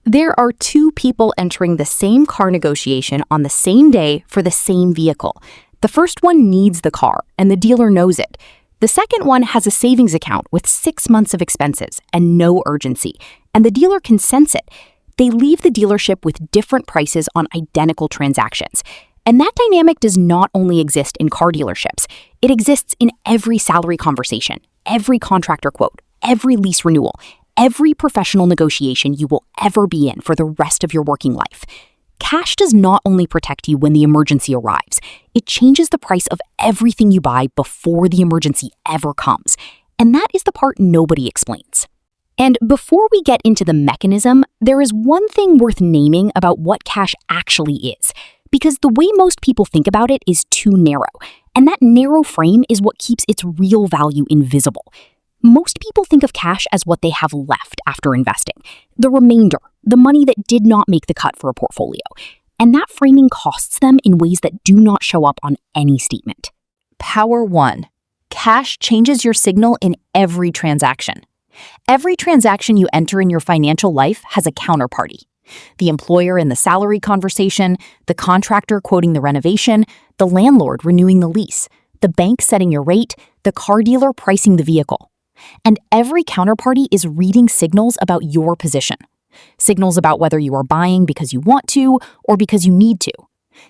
There are two people entering the same car negotiation on the same day for the same vehicle. The first one needs the car, and the dealer knows it. The second one has a savings account with 6 months of expenses and no urgency, and the dealer can sense it. They leave the dealership with different prices on identical transactions. And that dynamic does not only exist in car dealerships. It exists in every salary conversation, every contractor quote, every lease renewal, every professional negotiation you will ever be in for the rest of your working life. Cash does not only protect you when the emergency arrives, it changes the price of everything you buy before the emergency ever comes. And that is the part nobody explains. And before we get into the mechanism, there is one thing worth naming about what cash actually is, because the way most people think about it is too narrow, and that narrow frame is what keeps its real value invisible. Most people think of cash as what they have left after investing, the remainder, the money that did not make the cut for a portfolio. And that framing costs them in ways that do not show up on any statement. Power 1. Cash changes your signal in every transaction. Every transaction you enter in your financial life has a counterparty. The employer in the salary conversation, the contractor quoting the renovation, the landlord renewing the lease, the bank setting your rate, the car dealer pricing the vehicle. And every counterparty is reading signals about your position. Signals about whether you are buying because you want to or because you need to.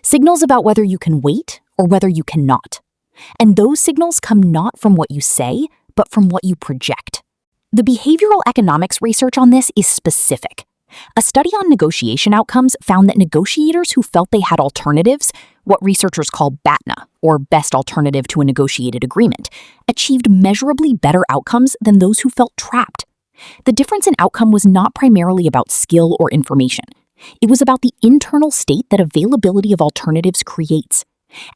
Signals about whether you can wait or whether you cannot. And those signals come not from what you say, but from what you project. The behavioral economics research on this is specific. A study on negotiation outcomes found that negotiators who felt they had alternatives, what researchers call BATNA, or best alternative to a negotiated agreement, achieved measurably better outcomes than those who felt trapped. The difference in outcome was not primarily about skill or information. It was about the internal state that availability of alternatives creates.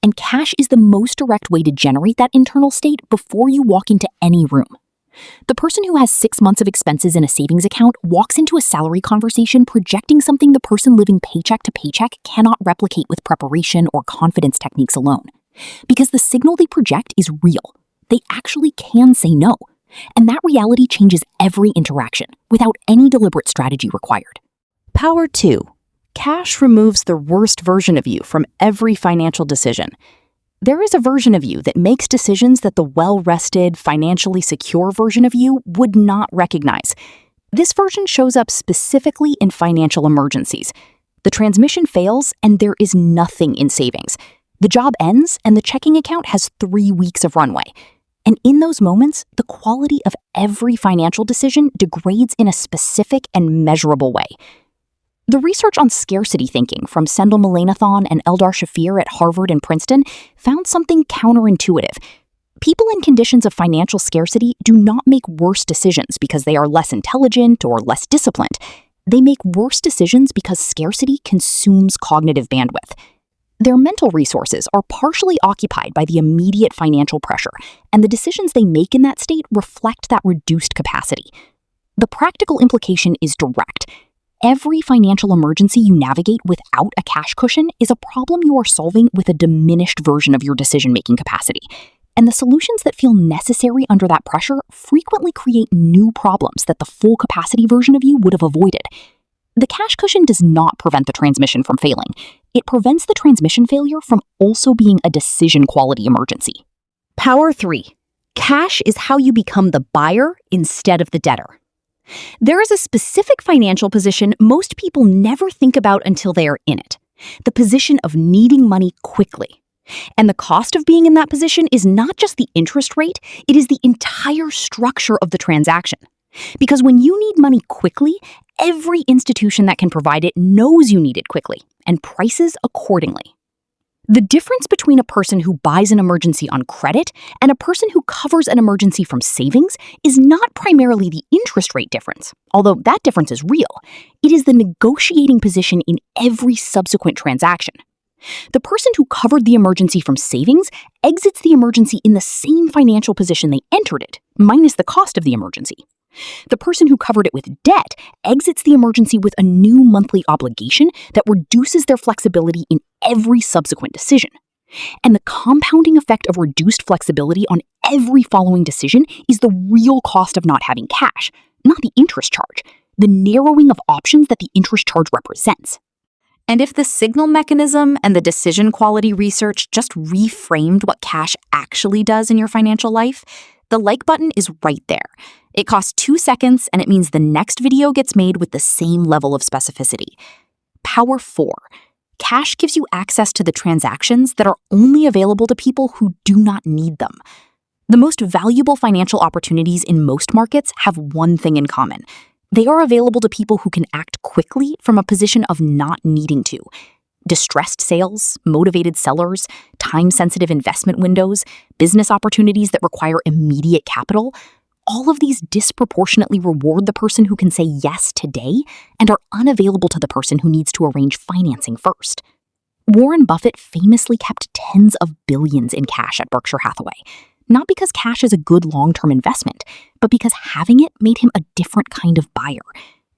And cash is the most direct way to generate that internal state before you walk into any room. The person who has 6 months of expenses in a savings account walks into a salary conversation projecting something the person living paycheck to paycheck cannot replicate with preparation or confidence techniques alone. Because the signal they project is real. They actually can say no. And that reality changes every interaction without any deliberate strategy required. Power 2. Cash removes the worst version of you from every financial decision. There is a version of you that makes decisions that the well-rested, financially secure version of you would not recognize. This version shows up specifically in financial emergencies. The transmission fails and there is nothing in savings. The job ends and the checking account has 3 weeks of runway. And in those moments, the quality of every financial decision degrades in a specific and measurable way. The research on scarcity thinking from Sendel Melanathan and Eldar Shafir at Harvard and Princeton found something counterintuitive. People in conditions of financial scarcity do not make worse decisions because they are less intelligent or less disciplined. They make worse decisions because scarcity consumes cognitive bandwidth. Their mental resources are partially occupied by the immediate financial pressure, and the decisions they make in that state reflect that reduced capacity. The practical implication is direct. Every financial emergency you navigate without a cash cushion is a problem you are solving with a diminished version of your decision-making capacity. And the solutions that feel necessary under that pressure frequently create new problems that the full capacity version of you would have avoided. The cash cushion does not prevent the transmission from failing. It prevents the transmission failure from also being a decision quality emergency. Power 3. Cash is how you become the buyer instead of the debtor. There is a specific financial position most people never think about until they are in it. The position of needing money quickly. And the cost of being in that position is not just the interest rate, it is the entire structure of the transaction. Because when you need money quickly, every institution that can provide it knows you need it quickly and prices accordingly. The difference between a person who buys an emergency on credit and a person who covers an emergency from savings is not primarily the interest rate difference, although that difference is real. It is the negotiating position in every subsequent transaction. The person who covered the emergency from savings exits the emergency in the same financial position they entered it, minus the cost of the emergency. The person who covered it with debt exits the emergency with a new monthly obligation that reduces their flexibility in every subsequent decision. And the compounding effect of reduced flexibility on every following decision is the real cost of not having cash, not the interest charge. the narrowing of options that the interest charge represents. And if the signal mechanism and the decision quality research just reframed what cash actually does in your financial life, the like button is right there. It costs 2 seconds, and it means the next video gets made with the same level of specificity. Power 4. Cash gives you access to the transactions that are only available to people who do not need them. The most valuable financial opportunities in most markets have one thing in common. They are available to people who can act quickly from a position of not needing to. Distressed sales, motivated sellers, time-sensitive investment windows, business opportunities that require immediate capital, all of these disproportionately reward the person who can say yes today and are unavailable to the person who needs to arrange financing first. Warren Buffett famously kept tens of billions in cash at Berkshire Hathaway, not because cash is a good long-term investment, but because having it made him a different kind of buyer,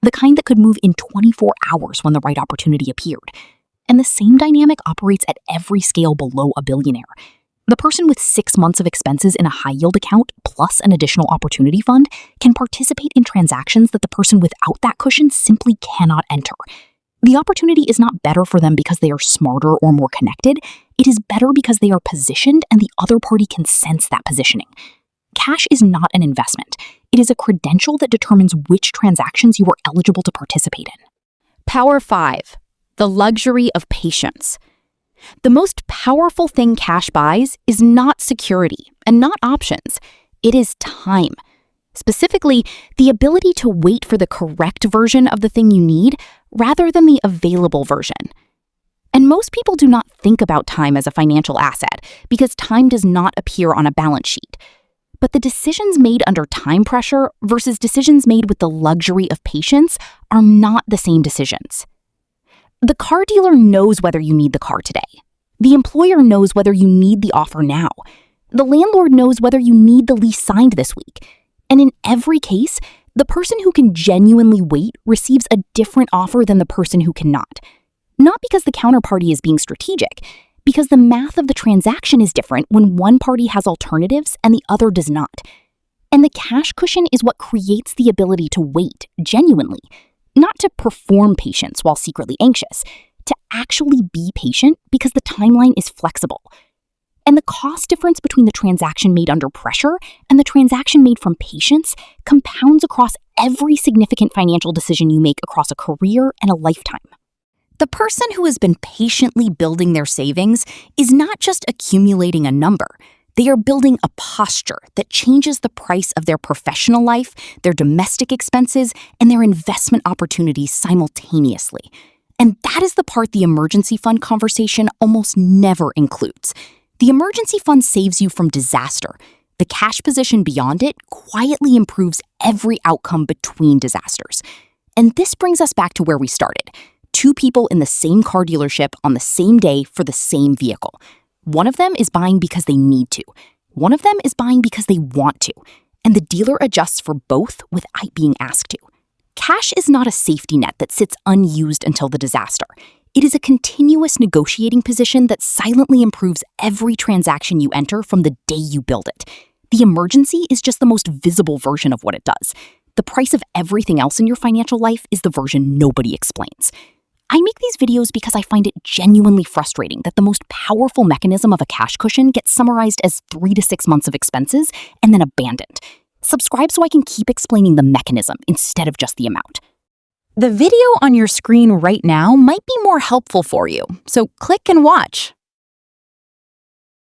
the kind that could move in 24 hours when the right opportunity appeared. And the same dynamic operates at every scale below a billionaire. The person with 6 months of expenses in a high-yield account plus an additional opportunity fund can participate in transactions that the person without that cushion simply cannot enter. The opportunity is not better for them because they are smarter or more connected. It is better because they are positioned and the other party can sense that positioning. Cash is not an investment. It is a credential that determines which transactions you are eligible to participate in. Power 5. The luxury of patience. The most powerful thing cash buys is not security and not options. It is time. Specifically, the ability to wait for the correct version of the thing you need rather than the available version. And most people do not think about time as a financial asset because time does not appear on a balance sheet. But the decisions made under time pressure versus decisions made with the luxury of patience are not the same decisions. The car dealer knows whether you need the car today. The employer knows whether you need the offer now. The landlord knows whether you need the lease signed this week. And in every case, the person who can genuinely wait receives a different offer than the person who cannot. Not because the counterparty is being strategic, because the math of the transaction is different when one party has alternatives and the other does not. And the cash cushion is what creates the ability to wait genuinely, not to perform patience while secretly anxious, to actually be patient because the timeline is flexible. And the cost difference between the transaction made under pressure and the transaction made from patience compounds across every significant financial decision you make across a career and a lifetime. The person who has been patiently building their savings is not just accumulating a number. They are building a posture that changes the price of their professional life, their domestic expenses, and their investment opportunities simultaneously. And that is the part the emergency fund conversation almost never includes. The emergency fund saves you from disaster. The cash position beyond it quietly improves every outcome between disasters. And this brings us back to where we started. 2 people in the same car dealership on the same day for the same vehicle. One of them is buying because they need to. One of them is buying because they want to. And the dealer adjusts for both without being asked to. Cash is not a safety net that sits unused until the disaster. It is a continuous negotiating position that silently improves every transaction you enter from the day you build it. The emergency is just the most visible version of what it does. The price of everything else in your financial life is the version nobody explains. I make these videos because I find it genuinely frustrating that the most powerful mechanism of a cash cushion gets summarized as 3 to 6 months of expenses and then abandoned. Subscribe so I can keep explaining the mechanism instead of just the amount. The video on your screen right now might be more helpful for you, so click and watch.